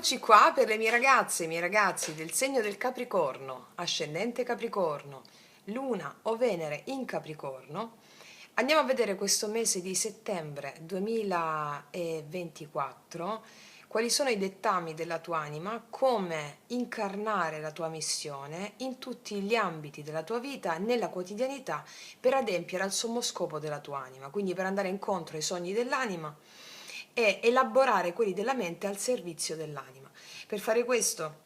Eccoci qua per le mie ragazze e i miei ragazzi del segno del Capricorno, ascendente Capricorno, Luna o Venere in Capricorno. Andiamo a vedere questo mese di settembre 2024, quali sono i dettami della tua anima, come incarnare la tua missione in tutti gli ambiti della tua vita, nella quotidianità, per adempiere al sommo scopo della tua anima, quindi per andare incontro ai sogni dell'anima e elaborare quelli della mente al servizio dell'anima. Per fare questo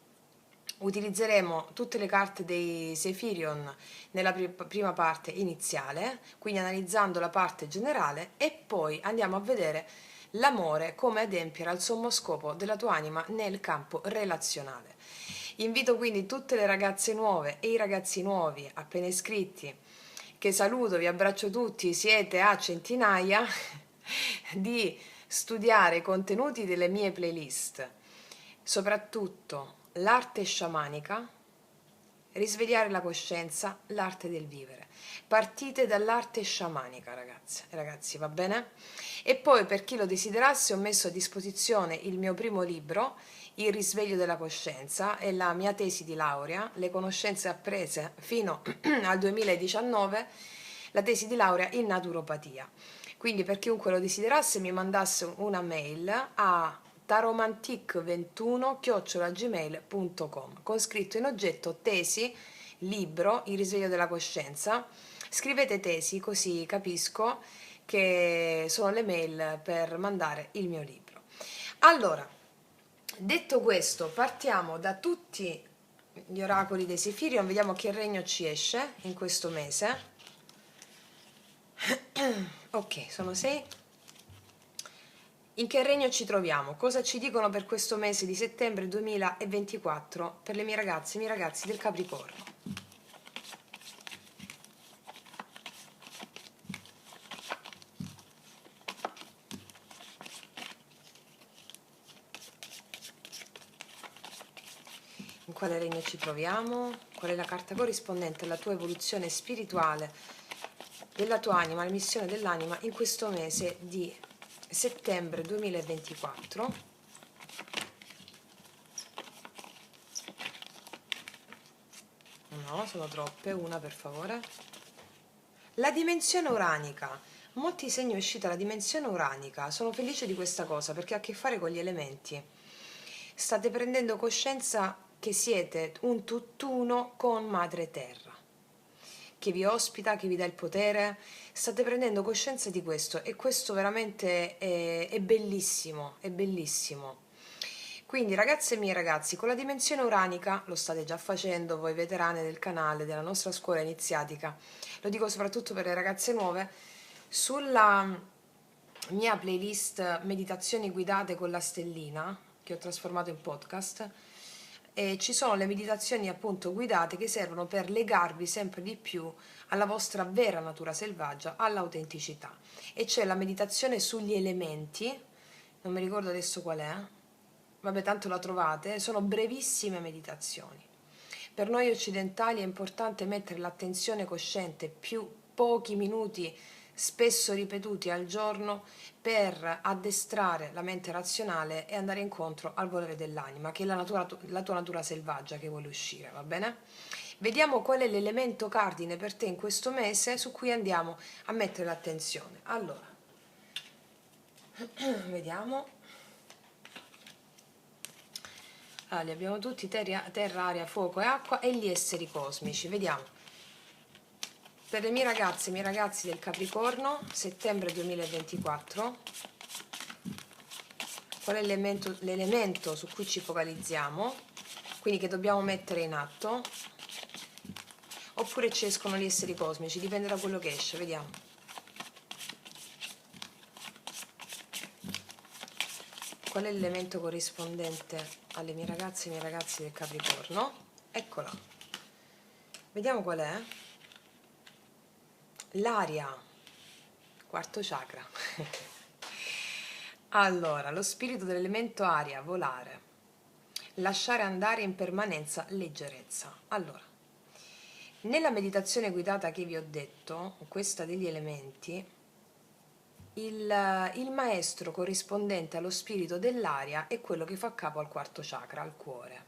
utilizzeremo tutte le carte dei Sephirion nella prima parte iniziale, quindi analizzando la parte generale, e poi andiamo a vedere l'amore come adempiere al sommo scopo della tua anima nel campo relazionale. Invito quindi tutte le ragazze nuove e i ragazzi nuovi appena iscritti, che saluto, vi abbraccio tutti, siete a centinaia, di studiare i contenuti delle mie playlist, soprattutto l'arte sciamanica, risvegliare la coscienza, l'arte del vivere. Partite dall'arte sciamanica, ragazze e ragazzi, va bene? E poi, per chi lo desiderasse, ho messo a disposizione il mio primo libro, Il risveglio della coscienza, e la mia tesi di laurea, le conoscenze apprese fino al 2019, la tesi di laurea in naturopatia. Quindi per chiunque lo desiderasse mi mandasse una mail a taromantic21@gmail.com con scritto in oggetto tesi, libro, il risveglio della coscienza. Scrivete tesi così capisco che sono le mail per mandare il mio libro. Allora, detto questo, partiamo da tutti gli oracoli dei Sephirion, vediamo che regno ci esce in questo mese. Ok, sono 6. In che regno ci troviamo? Cosa ci dicono per questo mese di settembre 2024 per le mie ragazze e i miei ragazzi del Capricorno? In quale regno ci troviamo? Qual è la carta corrispondente alla tua evoluzione spirituale, della tua anima, la missione dell'anima in questo mese di settembre 2024? No, sono troppe, una per favore. La dimensione uranica. Molti segni è uscita la dimensione uranica, sono felice di questa cosa perché ha a che fare con gli elementi. State prendendo coscienza che siete un tutt'uno con Madre Terra, che vi ospita, che vi dà il potere. State prendendo coscienza di questo e questo veramente è bellissimo, è bellissimo. Quindi ragazze e miei ragazzi, con la dimensione uranica, lo state già facendo voi veterane del canale, della nostra scuola iniziatica, lo dico soprattutto per le ragazze nuove, sulla mia playlist meditazioni guidate con la stellina, che ho trasformato in podcast, e ci sono le meditazioni appunto guidate che servono per legarvi sempre di più alla vostra vera natura selvaggia, all'autenticità. E c'è la meditazione sugli elementi, non mi ricordo adesso qual è, vabbè tanto la trovate, sono brevissime meditazioni. Per noi occidentali è importante mettere l'attenzione cosciente più pochi minuti spesso ripetuti al giorno per addestrare la mente razionale e andare incontro al volere dell'anima, che è la tua natura selvaggia che vuole uscire, va bene? Vediamo qual è l'elemento cardine per te in questo mese su cui andiamo a mettere l'attenzione. Allora, vediamo. Allora, li abbiamo tutti, terra, aria, fuoco e acqua, e gli esseri cosmici. Vediamo. Per le mie ragazze e i miei ragazzi del Capricorno, settembre 2024, qual è l'elemento su cui ci focalizziamo, quindi che dobbiamo mettere in atto, oppure ci escono gli esseri cosmici, dipende da quello che esce, vediamo. Qual è l'elemento corrispondente alle mie ragazze e ai miei ragazzi del Capricorno? Eccola. Vediamo qual è. L'aria, quarto chakra. Allora, lo spirito dell'elemento aria, volare, lasciare andare in permanenza, leggerezza. Allora, nella meditazione guidata che vi ho detto, questa degli elementi, il maestro corrispondente allo spirito dell'aria è quello che fa capo al quarto chakra, al cuore.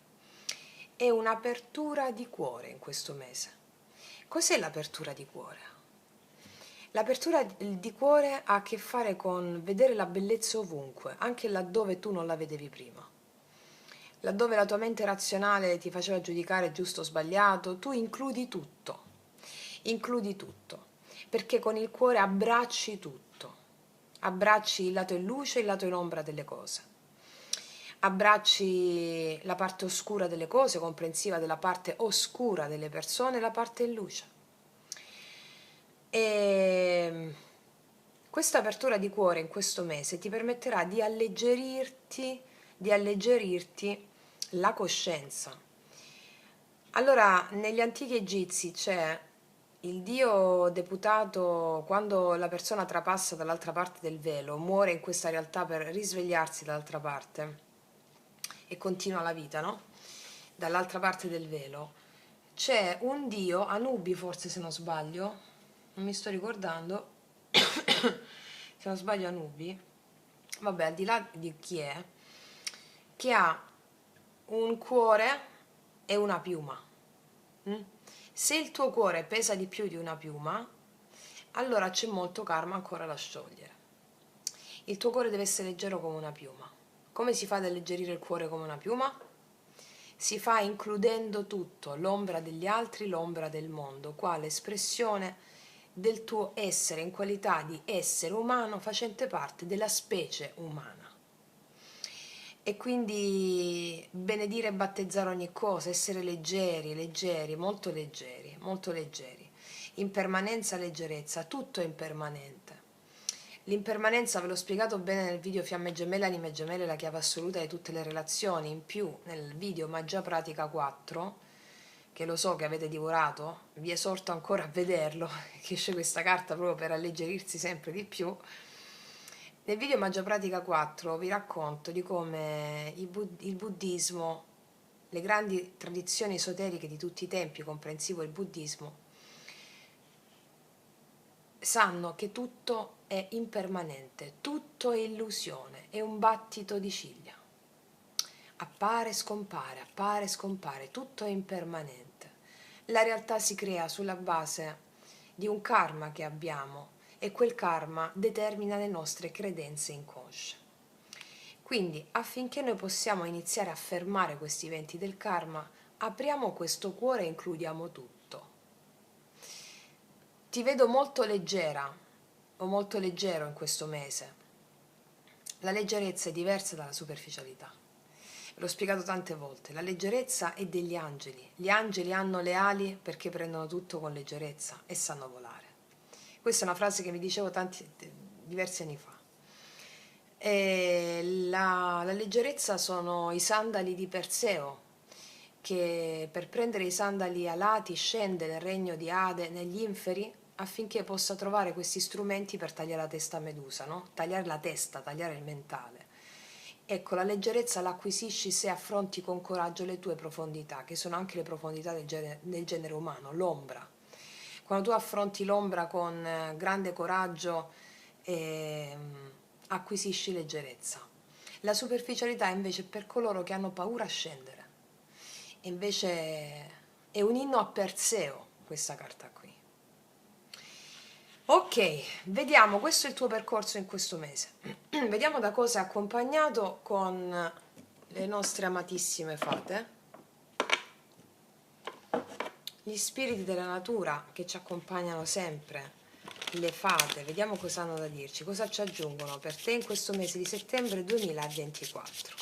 È un'apertura di cuore in questo mese. Cos'è l'apertura di cuore? L'apertura di cuore ha a che fare con vedere la bellezza ovunque, anche laddove tu non la vedevi prima. Laddove la tua mente razionale ti faceva giudicare giusto o sbagliato, tu includi tutto, perché con il cuore abbracci tutto, abbracci il lato in luce e il lato in ombra delle cose, abbracci la parte oscura delle cose, comprensiva della parte oscura delle persone e la parte in luce. E questa apertura di cuore in questo mese ti permetterà di alleggerirti la coscienza. Allora, negli antichi egizi c'è il dio deputato, quando la persona trapassa dall'altra parte del velo, muore in questa realtà per risvegliarsi dall'altra parte e continua la vita, no? Dall'altra parte del velo. C'è un dio, Anubi forse se non sbaglio, non mi sto ricordando, se non sbaglio Anubi, vabbè, al di là di chi è, che ha un cuore e una piuma. Se il tuo cuore pesa di più di una piuma, allora c'è molto karma ancora da sciogliere. Il tuo cuore deve essere leggero come una piuma. Come si fa ad alleggerire il cuore come una piuma? Si fa includendo tutto, l'ombra degli altri, l'ombra del mondo, quale espressione del tuo essere in qualità di essere umano facente parte della specie umana. E quindi benedire e battezzare ogni cosa, essere leggeri, leggeri, molto leggeri, molto leggeri. Impermanenza, leggerezza, tutto è impermanente. L'impermanenza ve l'ho spiegato bene nel video Fiamme Gemelle, Anime Gemelle, la chiave assoluta di tutte le relazioni. In più, nel video Magia Pratica 4, che lo so che avete divorato, vi esorto ancora a vederlo, che esce questa carta proprio per alleggerirsi sempre di più. Nel video Magia Pratica 4 vi racconto di come il buddismo, le grandi tradizioni esoteriche di tutti i tempi, comprensivo il buddismo, sanno che tutto è impermanente, tutto è illusione, è un battito di ciglia. Appare, scompare, tutto è impermanente. La realtà si crea sulla base di un karma che abbiamo e quel karma determina le nostre credenze inconsce. Quindi, affinché noi possiamo iniziare a fermare questi eventi del karma, apriamo questo cuore e includiamo tutto. Ti vedo molto leggera o molto leggero in questo mese. La leggerezza è diversa dalla superficialità. Ve l'ho spiegato tante volte, la leggerezza è degli angeli. Gli angeli hanno le ali perché prendono tutto con leggerezza e sanno volare. Questa è una frase che mi dicevo diversi anni fa. La leggerezza sono i sandali di Perseo, che per prendere i sandali alati scende nel regno di Ade, negli inferi, affinché possa trovare questi strumenti per tagliare la testa a Medusa, no? Tagliare la testa, tagliare il mentale. Ecco, la leggerezza la acquisisci se affronti con coraggio le tue profondità, che sono anche le profondità del genere umano, l'ombra. Quando tu affronti l'ombra con grande coraggio, acquisisci leggerezza. La superficialità invece è per coloro che hanno paura a scendere. E invece è un inno a Perseo questa carta qui. Ok, vediamo, questo è il tuo percorso in questo mese. Vediamo da cosa è accompagnato con le nostre amatissime fate. Gli spiriti della natura che ci accompagnano sempre, le fate, vediamo cosa hanno da dirci, cosa ci aggiungono per te in questo mese di settembre 2024.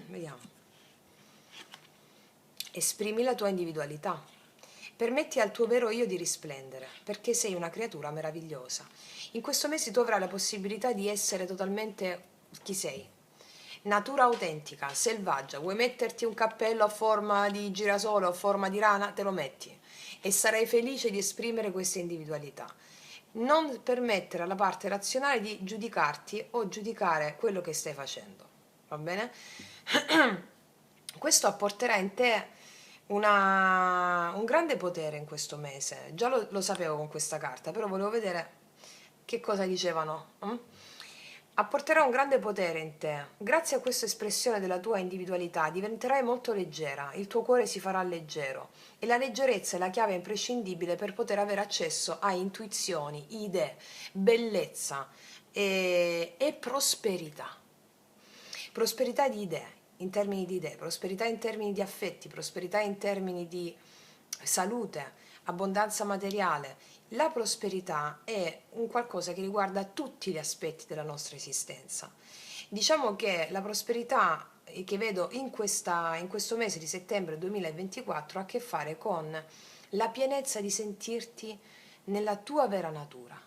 Vediamo. Esprimi la tua individualità. Permetti al tuo vero io di risplendere, perché sei una creatura meravigliosa. In questo mese tu avrai la possibilità di essere totalmente chi sei. Natura autentica, selvaggia. Vuoi metterti un cappello a forma di girasole o a forma di rana? Te lo metti. E sarai felice di esprimere questa individualità. Non permettere alla parte razionale di giudicarti o giudicare quello che stai facendo. va bene? Questo apporterà in te un grande potere in questo mese. Già lo sapevo con questa carta, però volevo vedere che cosa dicevano. Apporterà un grande potere in te. Grazie a questa espressione della tua individualità diventerai molto leggera, il tuo cuore si farà leggero e la leggerezza è la chiave imprescindibile per poter avere accesso a intuizioni, idee, bellezza e prosperità. Prosperità di idee, in termini di idee, prosperità in termini di affetti, prosperità in termini di salute, abbondanza materiale. La prosperità è un qualcosa che riguarda tutti gli aspetti della nostra esistenza. Diciamo che la prosperità che vedo in questo mese di settembre 2024 ha a che fare con la pienezza di sentirti nella tua vera natura,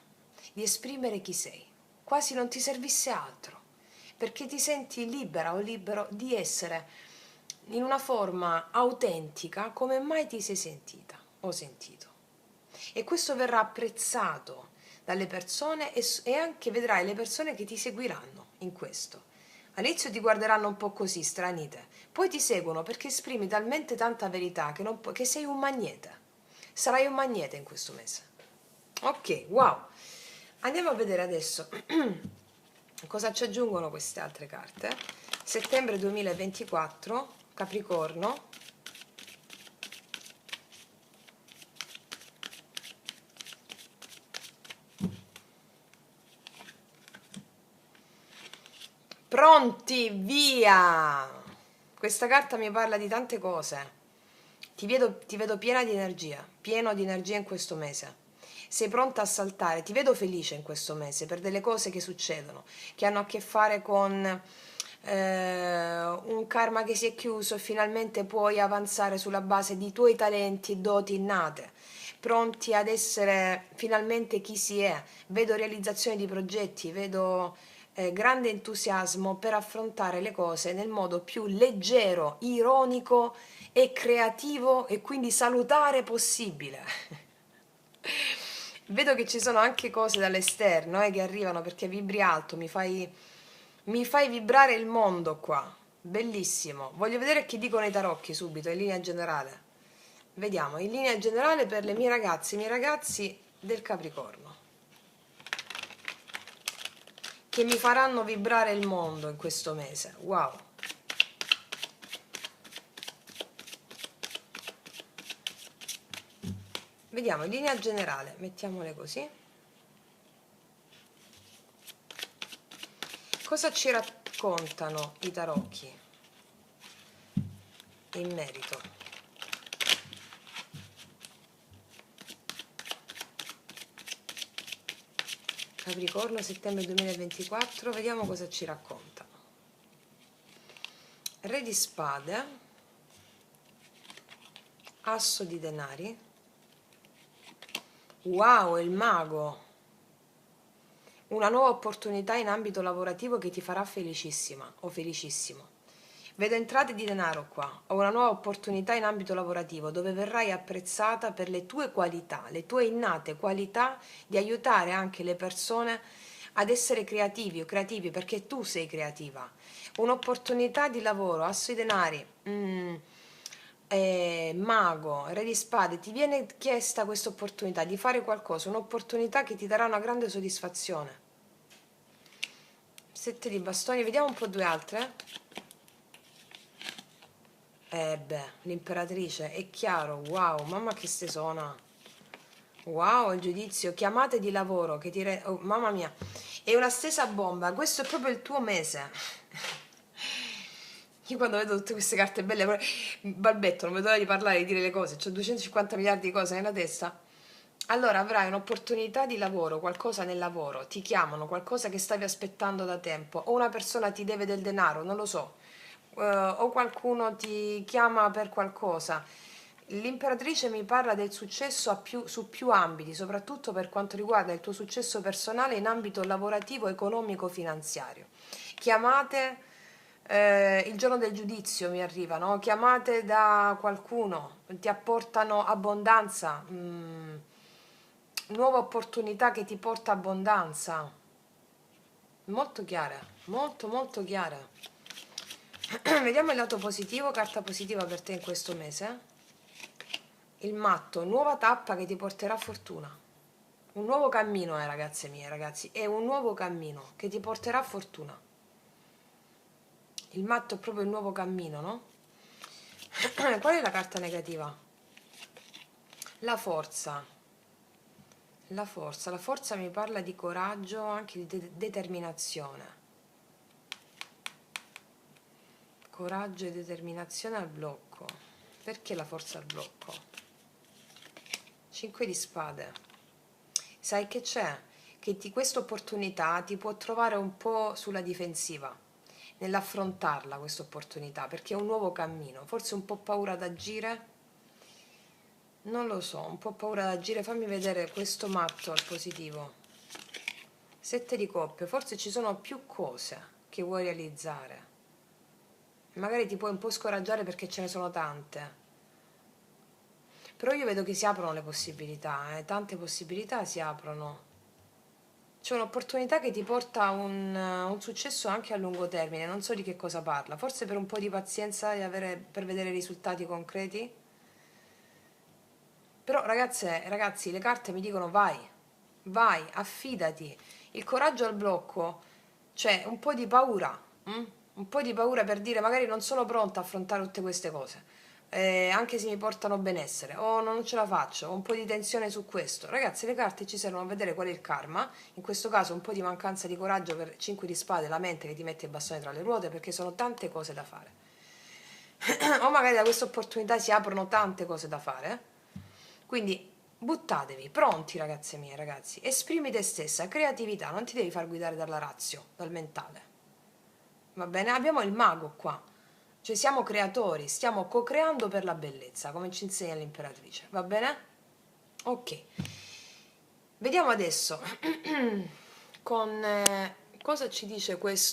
di esprimere chi sei, quasi non ti servisse altro, perché ti senti libera o libero di essere in una forma autentica come mai ti sei sentita o sentito. E questo verrà apprezzato dalle persone e anche vedrai le persone che ti seguiranno in questo. All'inizio ti guarderanno un po' così, stranite, poi ti seguono perché esprimi talmente tanta verità che sei un magnete. Sarai un magnete in questo mese. Ok, wow. Andiamo a vedere adesso cosa ci aggiungono queste altre carte. Settembre 2024, Capricorno. Pronti, via! Questa carta mi parla di tante cose. Ti vedo pieno di energia in questo mese. Sei pronta a saltare, ti vedo felice in questo mese per delle cose che succedono, che hanno a che fare con un karma che si è chiuso e finalmente puoi avanzare sulla base di tuoi talenti e doti innate. Pronti ad essere finalmente chi si è. Vedo realizzazione di progetti, vedo grande entusiasmo per affrontare le cose nel modo più leggero, ironico e creativo e quindi salutare possibile. Vedo che ci sono anche cose dall'esterno che arrivano perché vibri alto, mi fai vibrare il mondo qua. Bellissimo. Voglio vedere che dicono i tarocchi subito, in linea generale. Vediamo, in linea generale per le mie ragazze, i miei ragazzi del Capricorno, che mi faranno vibrare il mondo in questo mese. Wow. Vediamo, in linea generale, mettiamole così. Cosa ci raccontano i tarocchi in merito? Capricorno, settembre 2024, vediamo cosa ci racconta. Re di spade, asso di denari, wow, il mago, una nuova opportunità in ambito lavorativo che ti farà felicissima o felicissimo. Vedo entrate di denaro qua, ho una nuova opportunità in ambito lavorativo dove verrai apprezzata per le tue qualità, le tue innate qualità di aiutare anche le persone ad essere creativi o creativi perché tu sei creativa. Un'opportunità di lavoro, asso di denari, mago, re di spade, ti viene chiesta questa opportunità di fare qualcosa, un'opportunità che ti darà una grande soddisfazione. Sette di bastoni, vediamo un po' due altre. L'imperatrice, è chiaro, wow, mamma che stesona. Wow, il giudizio, chiamate di lavoro che oh, mamma mia, è una stesa bomba, questo è proprio il tuo mese. Io quando vedo tutte queste carte belle, balbetto, non vedo l'ora di parlare, di dire le cose, ho 250 miliardi di cose nella testa. Allora avrai un'opportunità di lavoro, qualcosa nel lavoro, ti chiamano, qualcosa che stavi aspettando da tempo, o una persona ti deve del denaro, non lo so, o qualcuno ti chiama per qualcosa. L'imperatrice mi parla del successo su più ambiti, soprattutto per quanto riguarda il tuo successo personale in ambito lavorativo, economico, finanziario. Chiamate, il giorno del giudizio mi arrivano, chiamate da qualcuno, ti apportano abbondanza, nuova opportunità che ti porta abbondanza. Molto chiara, molto molto chiara. Vediamo il lato positivo, carta positiva per te in questo mese. Il matto, nuova tappa che ti porterà fortuna. Un nuovo cammino, ragazze mie, ragazzi, è un nuovo cammino che ti porterà fortuna. Il matto è proprio il nuovo cammino, no? Qual è la carta negativa? La forza. La forza mi parla di coraggio, anche di determinazione. Coraggio e determinazione al blocco. Perché la forza al blocco? 5 di spade. Sai che c'è? Che questa opportunità ti può trovare un po' sulla difensiva nell'affrontarla questa opportunità, perché è un nuovo cammino. Forse un po' paura ad agire, non lo so, un po' paura ad agire. Fammi vedere questo matto al positivo. 7 di coppe, forse ci sono più cose che vuoi realizzare, magari ti puoi un po' scoraggiare perché ce ne sono tante, però io vedo che si aprono le possibilità, tante possibilità si aprono. C'è un'opportunità che ti porta a un successo anche a lungo termine, non so di che cosa parla, forse per un po' di pazienza per vedere risultati concreti. Però ragazze e ragazzi, le carte mi dicono vai, vai, affidati. Il coraggio al blocco, cioè un po' di paura, un po' di paura per dire magari non sono pronta a affrontare tutte queste cose, anche se mi portano benessere, o non ce la faccio, ho un po' di tensione su questo. Ragazzi, le carte ci servono a vedere qual è il karma, in questo caso un po' di mancanza di coraggio per 5 di spade, la mente che ti mette il bastone tra le ruote, perché sono tante cose da fare. O magari da questa opportunità si aprono tante cose da fare. Quindi buttatevi, pronti ragazze mie, ragazzi, esprimi te stessa, creatività, non ti devi far guidare dalla razio, dal mentale. Va bene? Abbiamo il mago qua, cioè siamo creatori, stiamo co-creando per la bellezza, come ci insegna l'imperatrice, va bene? Ok, vediamo adesso con cosa ci dice questi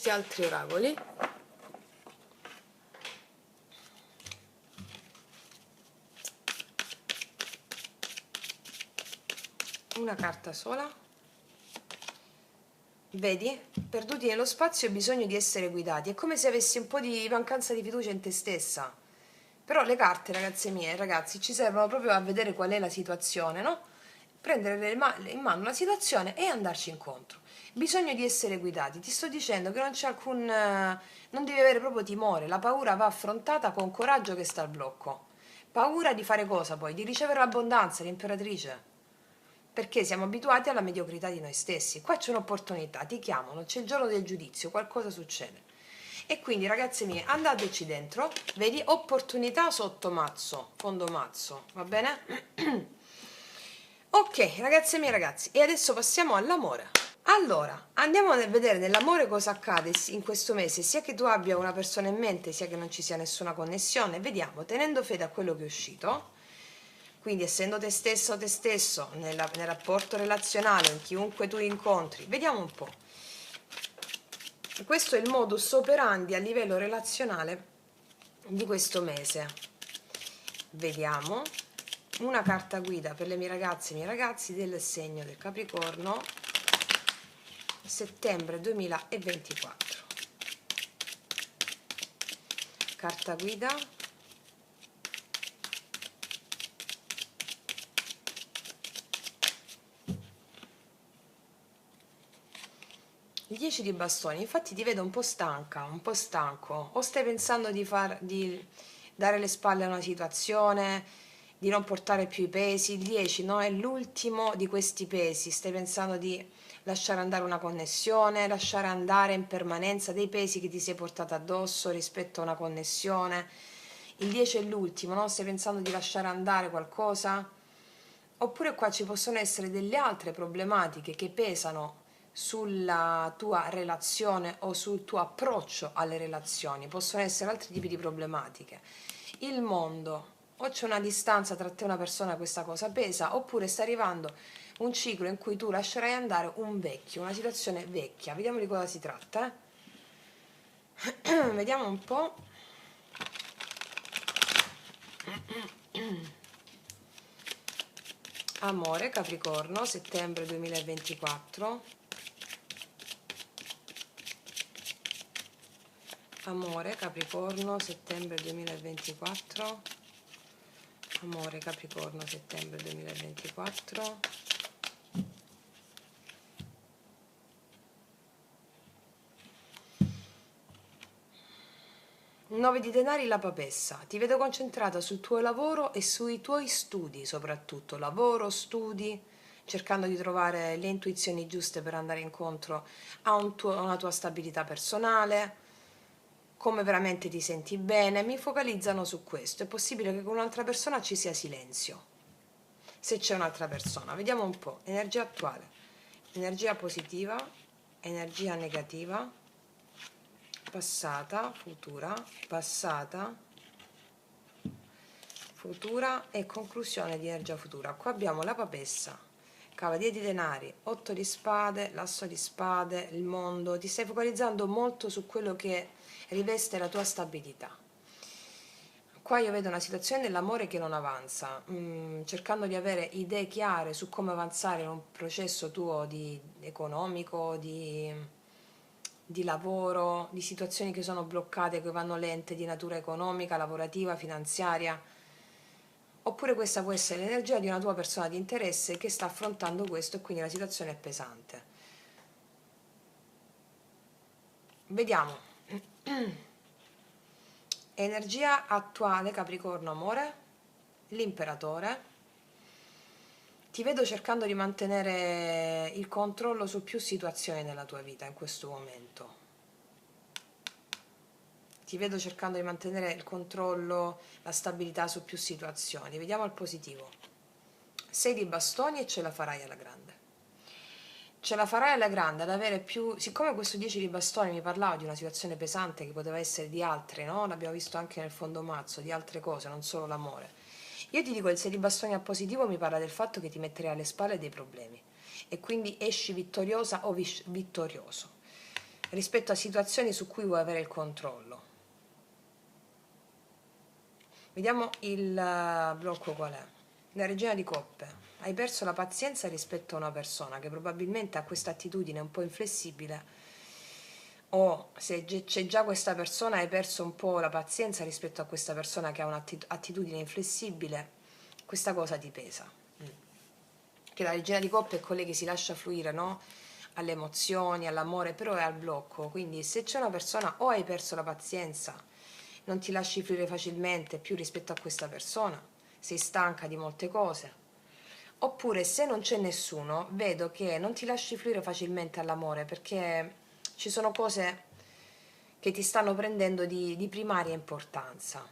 altri oracoli. Una carta sola. Vedi? Perduti nello spazio e bisogno di essere guidati. È come se avessi un po' di mancanza di fiducia in te stessa. Però le carte, ragazze mie, ragazzi, ci servono proprio a vedere qual è la situazione, no? Prendere in mano la situazione e andarci incontro. Bisogno di essere guidati. Ti sto dicendo che non c'è non devi avere proprio timore. La paura va affrontata con coraggio, che sta al blocco. Paura di fare cosa poi? Di ricevere l'abbondanza, l'imperatrice. Perché siamo abituati alla mediocrità di noi stessi. Qua c'è un'opportunità, ti chiamano, c'è il giorno del giudizio, qualcosa succede. E quindi ragazze mie, andateci dentro, vedi, opportunità sotto mazzo, fondo mazzo, va bene? Ok, ragazze mie, ragazzi, e adesso passiamo all'amore. Allora, andiamo a vedere nell'amore cosa accade in questo mese, sia che tu abbia una persona in mente, sia che non ci sia nessuna connessione. Vediamo, tenendo fede a quello che è uscito, quindi essendo te stesso o te stesso nel rapporto relazionale, in chiunque tu incontri, vediamo un po'. Questo è il modus operandi a livello relazionale di questo mese. Vediamo una carta guida per le mie ragazze e i miei ragazzi del segno del Capricorno, settembre 2024. Carta guida. Il 10 di bastoni, infatti ti vedo un po' stanca, un po' stanco, o stai pensando di dare le spalle a una situazione, di non portare più i pesi. Il 10, no? È l'ultimo di questi pesi, stai pensando di lasciare andare una connessione, lasciare andare in permanenza dei pesi che ti sei portato addosso rispetto a una connessione. Il 10 è l'ultimo, no? Stai pensando di lasciare andare qualcosa? Oppure qua ci possono essere delle altre problematiche che pesano sulla tua relazione o sul tuo approccio alle relazioni. Possono essere altri tipi di problematiche. Il mondo, o c'è una distanza tra te e una persona, questa cosa pesa, oppure sta arrivando un ciclo in cui tu lascerai andare un vecchio, una situazione vecchia. Vediamo di cosa si tratta, Vediamo un po'. Amore, Capricorno, settembre 2024. Amore Capricorno, settembre 2024. Amore Capricorno, settembre 2024. Nove di denari, la papessa. Ti vedo concentrata sul tuo lavoro e sui tuoi studi, soprattutto lavoro, studi, cercando di trovare le intuizioni giuste per andare incontro a una tua stabilità personale, come veramente ti senti bene. Mi focalizzano su questo. È possibile che con un'altra persona ci sia silenzio, se c'è un'altra persona. Vediamo un po'. Energia attuale, energia positiva, energia negativa, passata, futura e conclusione di energia futura. Qua abbiamo la papessa, cavaliere di denari, 8 di spade, l'asso di spade, il mondo. Ti stai focalizzando molto su quello che riveste la tua stabilità. Qua io vedo una situazione dell'amore che non avanza, cercando di avere idee chiare su come avanzare in un processo tuo economico, di lavoro, di situazioni che sono bloccate, che vanno lente, di natura economica, lavorativa, finanziaria. Oppure questa può essere l'energia di una tua persona di interesse che sta affrontando questo e quindi la situazione è pesante. Vediamo. Energia attuale Capricorno, amore, l'imperatore. Ti vedo cercando di mantenere il controllo su più situazioni nella tua vita in questo momento. Ti vedo cercando di mantenere il controllo, la stabilità su più situazioni. Vediamo il positivo. 6 di bastoni e ce la farai alla grande. Ce la farai alla grande ad avere più, siccome questo 10 di bastoni mi parlava di una situazione pesante che poteva essere di altre, no? L'abbiamo visto anche nel fondo mazzo, di altre cose, non solo l'amore. Io ti dico, il 6 di bastoni a positivo mi parla del fatto che ti metterai alle spalle dei problemi e quindi esci vittoriosa o vittorioso rispetto a situazioni su cui vuoi avere il controllo. Vediamo il blocco qual è. La regina di coppe. Hai perso la pazienza rispetto a una persona che probabilmente ha questa attitudine un po' inflessibile, o se c'è già questa persona hai perso un po' la pazienza rispetto a questa persona che ha un'attitudine inflessibile. Questa cosa ti pesa. Che la regina di coppe è quella che si lascia fluire, no? Alle emozioni, all'amore, però è al blocco. Quindi se c'è una persona, o hai perso la pazienza, non ti lasci fluire facilmente più rispetto a questa persona, sei stanca di molte cose, oppure se non c'è nessuno, vedo che non ti lasci fluire facilmente all'amore perché ci sono cose che ti stanno prendendo di primaria importanza.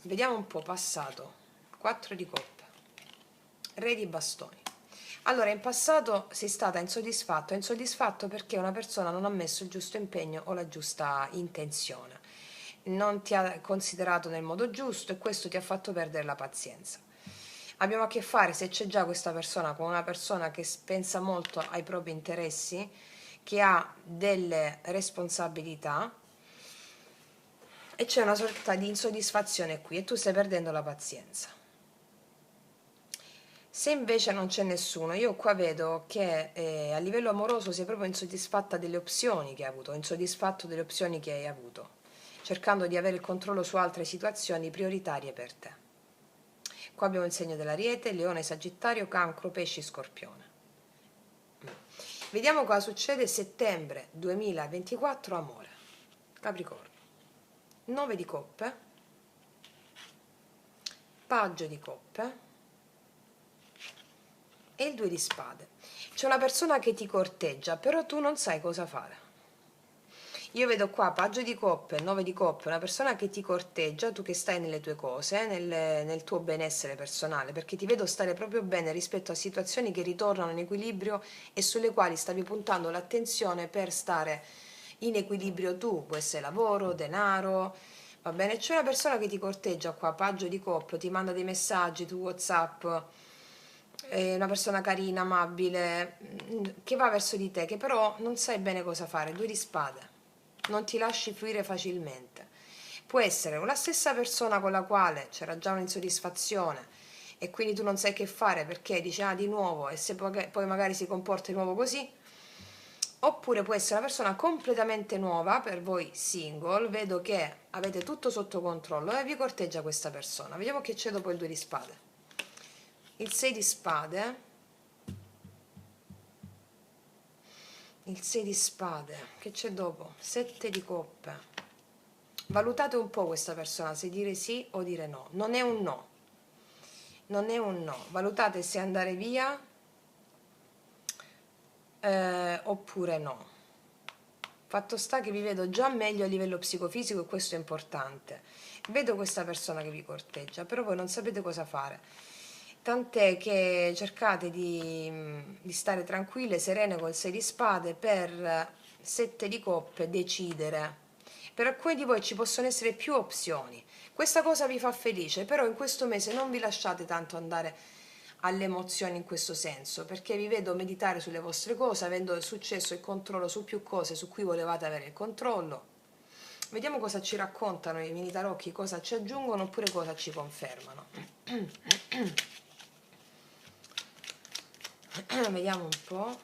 Vediamo un po' passato. 4 di coppe, re di bastoni. Allora, in passato sei stata insoddisfatto perché una persona non ha messo il giusto impegno o la giusta intenzione, non ti ha considerato nel modo giusto e questo ti ha fatto perdere la pazienza. Abbiamo a che fare, se c'è già questa persona, con una persona che pensa molto ai propri interessi, che ha delle responsabilità e c'è una sorta di insoddisfazione qui e tu stai perdendo la pazienza. Se invece non c'è nessuno, io qua vedo che a livello amoroso sei proprio insoddisfatta delle opzioni che hai avuto, insoddisfatto delle opzioni che hai avuto, cercando di avere il controllo su altre situazioni prioritarie per te. Qua abbiamo il segno dell'Ariete, Leone, Sagittario, Cancro, Pesci, Scorpione. Vediamo cosa succede settembre 2024, amore. Capricorno. 9 di coppe, paggio di coppe e il 2 di spade. C'è una persona che ti corteggia, però tu non sai cosa fare. Io vedo qua paggio di coppe, 9 di coppe, una persona che ti corteggia, tu che stai nelle tue cose, nel tuo benessere personale, perché ti vedo stare proprio bene rispetto a situazioni che ritornano in equilibrio e sulle quali stavi puntando l'attenzione per stare in equilibrio tu, può essere lavoro, denaro, va bene? C'è una persona che ti corteggia qua, paggio di coppe, ti manda dei messaggi tu WhatsApp, è una persona carina, amabile, che va verso di te, che però non sai bene cosa fare, 2 di spade, non ti lasci fluire facilmente. Può essere la stessa persona con la quale c'era già un'insoddisfazione e quindi tu non sai che fare perché dici di nuovo e se poi magari si comporta di nuovo così, Oppure può essere una persona completamente nuova per voi single, vedo che avete tutto sotto controllo e vi corteggia questa persona. Vediamo che c'è dopo il 2 di spade. Il 6 di spade, il 6 di spade, che c'è dopo? 7 di coppe. Valutate un po' questa persona, se dire sì o dire no. Non è un no, non è un no. Valutate se andare via oppure no. Fatto sta che vi vedo già meglio a livello psicofisico e questo è importante. Vedo questa persona che vi corteggia, però voi non sapete cosa fare. Tant'è che cercate di stare tranquille, serene col 6 di spade, per 7 di coppe decidere. Per alcuni di voi ci possono essere più opzioni. Questa cosa vi fa felice, però in questo mese non vi lasciate tanto andare alle emozioni in questo senso, perché vi vedo meditare sulle vostre cose, avendo successo il controllo su più cose su cui volevate avere il controllo. Vediamo cosa ci raccontano i mini tarocchi, cosa ci aggiungono oppure cosa ci confermano. Vediamo un po'.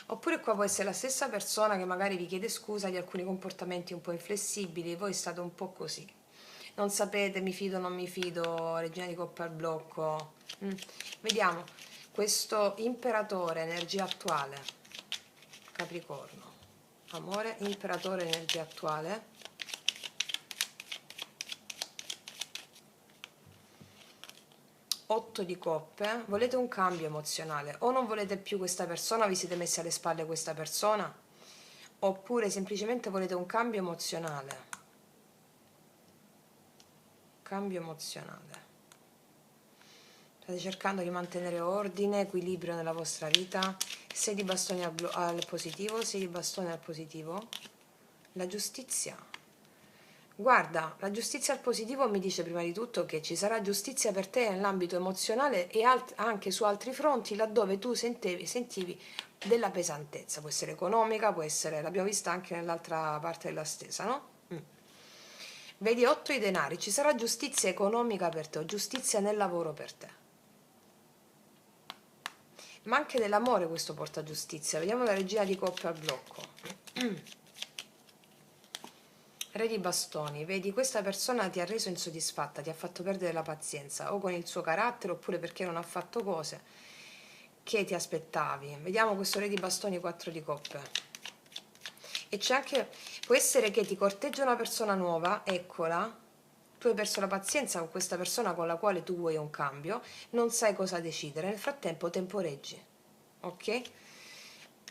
Oppure qua può essere la stessa persona che magari vi chiede scusa di alcuni comportamenti un po' inflessibili e voi state un po' così. Non sapete, mi fido o non mi fido, regina di coppe al blocco. Vediamo, questo imperatore, energia attuale, Capricorno, amore, imperatore, energia attuale. Otto di coppe, volete un cambio emozionale, o non volete più questa persona, vi siete messi alle spalle questa persona, oppure semplicemente volete un cambio emozionale. Cambio emozionale. State cercando di mantenere ordine, equilibrio nella vostra vita. 6 di bastoni al positivo, 6 di bastoni al positivo. La giustizia. Guarda, la giustizia al positivo mi dice prima di tutto che ci sarà giustizia per te nell'ambito emozionale e anche su altri fronti laddove tu sentivi della pesantezza. Può essere economica, può essere, l'abbiamo vista anche nell'altra parte della stesa, no? Vedi 8 i denari, ci sarà giustizia economica per te o giustizia nel lavoro per te. Ma anche nell'amore questo porta giustizia. Vediamo la regina di coppe al blocco. Re di bastoni, vedi questa persona ti ha reso insoddisfatta, ti ha fatto perdere la pazienza o con il suo carattere oppure perché non ha fatto cose che ti aspettavi. Vediamo questo re di bastoni, 4 di coppe. E c'è anche, può essere che ti corteggia una persona nuova, eccola, tu hai perso la pazienza con questa persona con la quale tu vuoi un cambio, non sai cosa decidere, nel frattempo temporeggi, ok?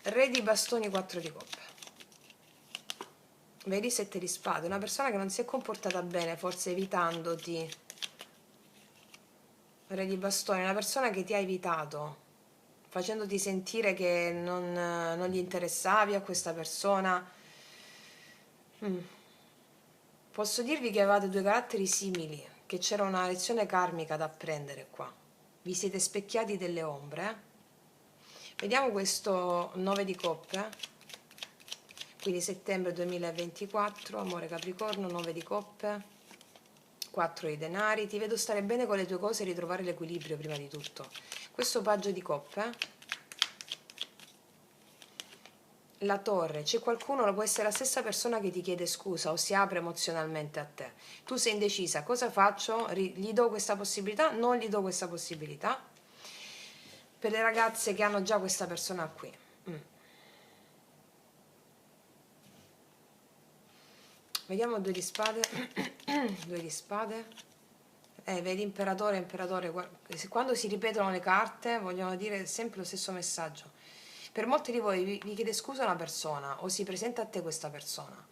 Re di bastoni, 4 di coppe. Vedi 7 di spade, una persona che non si è comportata bene, forse evitandoti. Re di bastoni, una persona che ti ha evitato, facendoti sentire che non gli interessavi a questa persona. Posso dirvi che avevate due caratteri simili, che c'era una lezione karmica da apprendere qua. Vi siete specchiati delle ombre. Vediamo questo 9 di coppe, quindi settembre 2024, amore Capricorno, 9 di coppe, 4 di denari. Ti vedo stare bene con le tue cose e ritrovare l'equilibrio prima di tutto. Questo paggio di coppe, la torre, c'è qualcuno, può essere la stessa persona che ti chiede scusa o si apre emozionalmente a te. Tu sei indecisa, cosa faccio? Gli do questa possibilità? Non gli do questa possibilità? Per le ragazze che hanno già questa persona qui. Vediamo 2 di spade. 2 di spade. Vedi imperatore, imperatore. Quando si ripetono le carte vogliono dire sempre lo stesso messaggio. Per molti di voi vi chiede scusa una persona o si presenta a te questa persona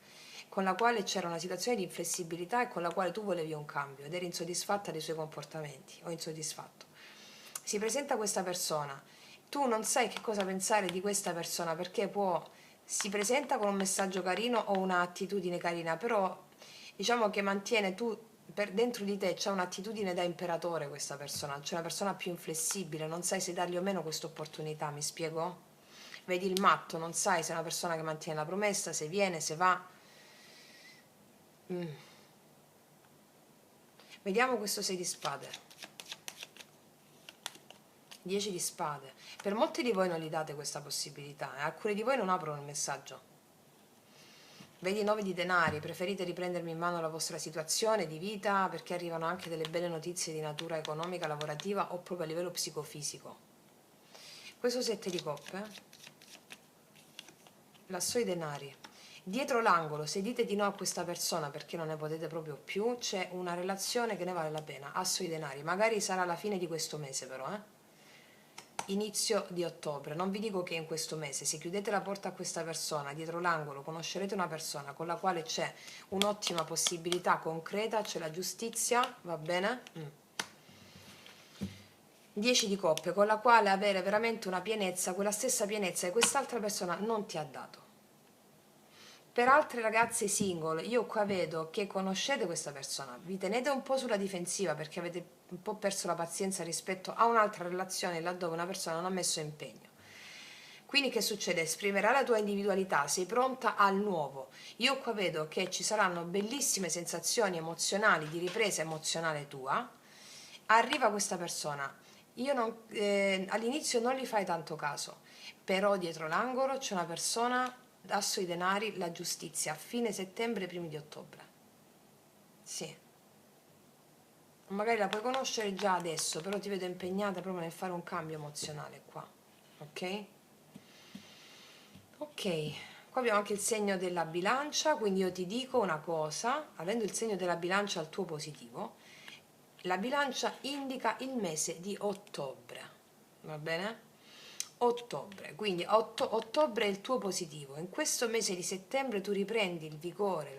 con la quale c'era una situazione di inflessibilità e con la quale tu volevi un cambio ed eri insoddisfatta dei suoi comportamenti o insoddisfatto. Si presenta questa persona, tu non sai che cosa pensare di questa persona perché si presenta con un messaggio carino o un'attitudine carina, però diciamo che mantiene dentro di te c'è un'attitudine da imperatore questa persona, c'è una persona più inflessibile, non sai se dargli o meno questa opportunità, mi spiego? Vedi il matto, non sai se è una persona che mantiene la promessa, se viene, se va. Vediamo questo 6 di spade. 10 di spade. Per molti di voi non gli date questa possibilità, alcuni di voi non aprono il messaggio. Vedi 9 di denari, preferite riprendermi in mano la vostra situazione di vita perché arrivano anche delle belle notizie di natura economica, lavorativa o proprio a livello psicofisico. Questo 7 di coppe, l'asso di denari. Dietro l'angolo, se dite di no a questa persona perché non ne potete proprio più, c'è una relazione che ne vale la pena, asso di denari. Magari sarà la fine di questo mese però, inizio di ottobre, non vi dico che in questo mese, se chiudete la porta a questa persona, dietro l'angolo conoscerete una persona con la quale c'è un'ottima possibilità concreta, c'è la giustizia, va bene? 10 di coppe, con la quale avere veramente una pienezza, quella stessa pienezza che quest'altra persona non ti ha dato. Per altre ragazze single, io qua vedo che conoscete questa persona, vi tenete un po' sulla difensiva perché avete un po' perso la pazienza rispetto a un'altra relazione laddove una persona non ha messo impegno. Quindi che succede? Esprimerai la tua individualità, sei pronta al nuovo. Io qua vedo che ci saranno bellissime sensazioni emozionali, di ripresa emozionale tua. Arriva questa persona, all'inizio non gli fai tanto caso, però dietro l'angolo c'è una persona, asso i denari, la giustizia, a fine settembre, primi di ottobre. Sì. Magari la puoi conoscere già adesso, però ti vedo impegnata proprio nel fare un cambio emozionale qua. Ok? Ok, qua abbiamo anche il segno della bilancia, quindi io ti dico una cosa, avendo il segno della bilancia al tuo positivo, la bilancia indica il mese di ottobre, va bene? Ottobre, quindi ottobre è il tuo positivo, in questo mese di settembre tu riprendi il vigore,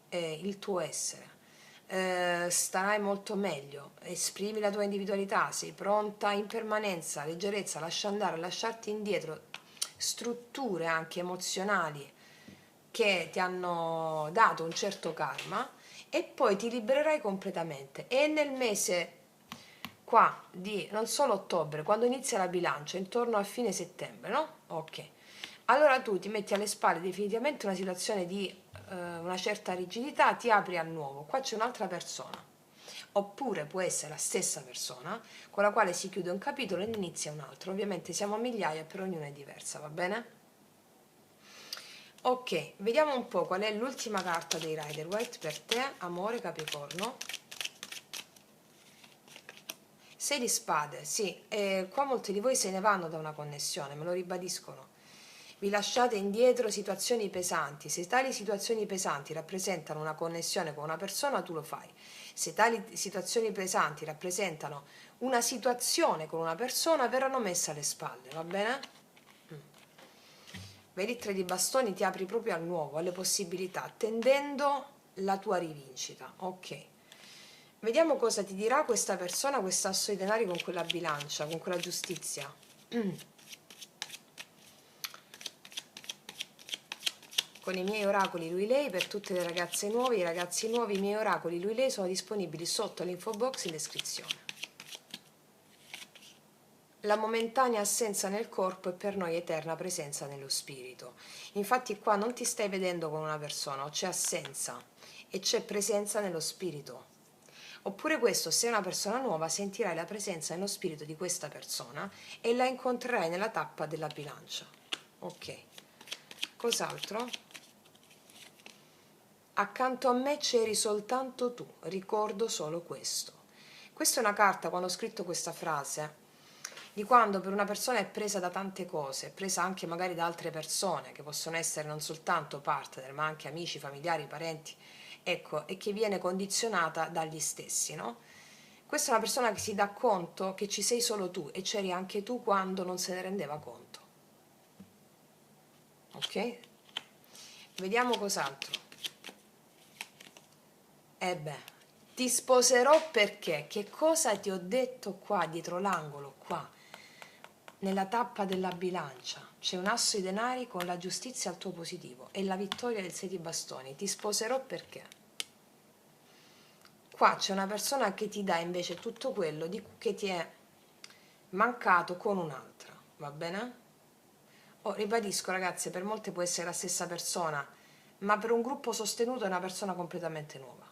il tuo essere, starai molto meglio, esprimi la tua individualità, sei pronta in permanenza, leggerezza, lascia andare, lasciarti indietro strutture anche emozionali che ti hanno dato un certo karma e poi ti libererai completamente. E nel mese qua di non solo ottobre, quando inizia la bilancia, intorno a fine settembre, no? Ok. Allora tu ti metti alle spalle definitivamente una situazione di una certa rigidità, ti apri al nuovo. Qua c'è un'altra persona. Oppure può essere la stessa persona con la quale si chiude un capitolo e ne inizia un altro. Ovviamente siamo a migliaia, per ognuna è diversa, va bene? Ok, vediamo un po' qual è l'ultima carta dei Rider Waite per te, amore Capricorno. 6 di spade, sì, qua molti di voi se ne vanno da una connessione, me lo ribadiscono. Vi lasciate indietro situazioni pesanti, se tali situazioni pesanti rappresentano una connessione con una persona tu lo fai, se tali situazioni pesanti rappresentano una situazione con una persona verranno messe alle spalle, va bene? Vedi, il 3 di bastoni ti apri proprio al nuovo, alle possibilità, attendendo la tua rivincita, ok. Vediamo cosa ti dirà questa persona, quest'asso di denari con quella bilancia, con quella giustizia. Con i miei oracoli lui lei, per tutte le ragazze nuove, i ragazzi nuovi, i miei oracoli lui lei sono disponibili sotto l'info box in descrizione. La momentanea assenza nel corpo è per noi eterna presenza nello spirito. Infatti qua non ti stai vedendo con una persona, c'è assenza e c'è presenza nello spirito. Oppure questo, se è una persona nuova, sentirai la presenza nello spirito di questa persona e la incontrerai nella tappa della bilancia. Ok. Cos'altro? Accanto a me c'eri soltanto tu, ricordo solo questo. Questa è una carta, quando ho scritto questa frase, di quando per una persona è presa da tante cose, è presa anche magari da altre persone, che possono essere non soltanto partner, ma anche amici, familiari, parenti, ecco, e che viene condizionata dagli stessi, no? Questa è una persona che si dà conto che ci sei solo tu e c'eri anche tu quando non se ne rendeva conto. Ok? Vediamo cos'altro. E beh, ti sposerò perché? Che cosa ti ho detto qua, dietro l'angolo, qua? Nella tappa della bilancia c'è un asso di denari con la giustizia al tuo positivo e la vittoria del 6 di bastoni. Ti sposerò perché? Qua c'è una persona che ti dà invece tutto quello che ti è mancato con un'altra, va bene? Oh, ribadisco ragazze, per molte può essere la stessa persona, ma per un gruppo sostenuto è una persona completamente nuova.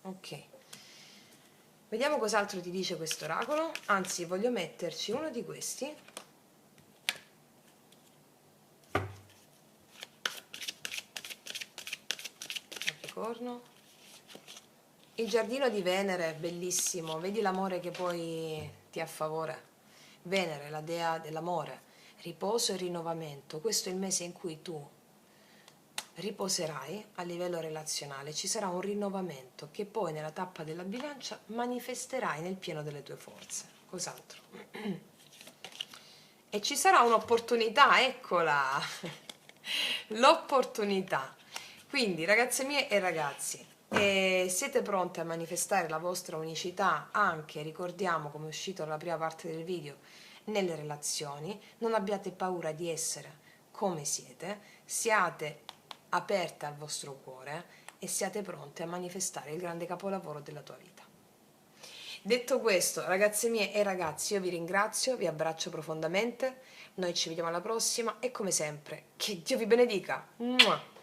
Ok. Vediamo cos'altro ti dice questo oracolo. Anzi, voglio metterci uno di questi. Capricorno. Il giardino di Venere, bellissimo. Vedi l'amore che poi ti ha a favore. Venere, la dea dell'amore, riposo e rinnovamento. Questo è il mese in cui tu riposerai a livello relazionale, ci sarà un rinnovamento che poi nella tappa della bilancia manifesterai nel pieno delle tue forze. Cos'altro? E ci sarà un'opportunità, eccola! L'opportunità. Quindi, ragazze mie e ragazzi, siete pronte a manifestare la vostra unicità anche, ricordiamo come è uscito nella prima parte del video, nelle relazioni. Non abbiate paura di essere come siate aperte al vostro cuore e siate pronte a manifestare il grande capolavoro della tua vita. Detto questo, ragazze mie e ragazzi, io vi ringrazio, vi abbraccio profondamente, noi ci vediamo alla prossima e come sempre, che Dio vi benedica! Mua!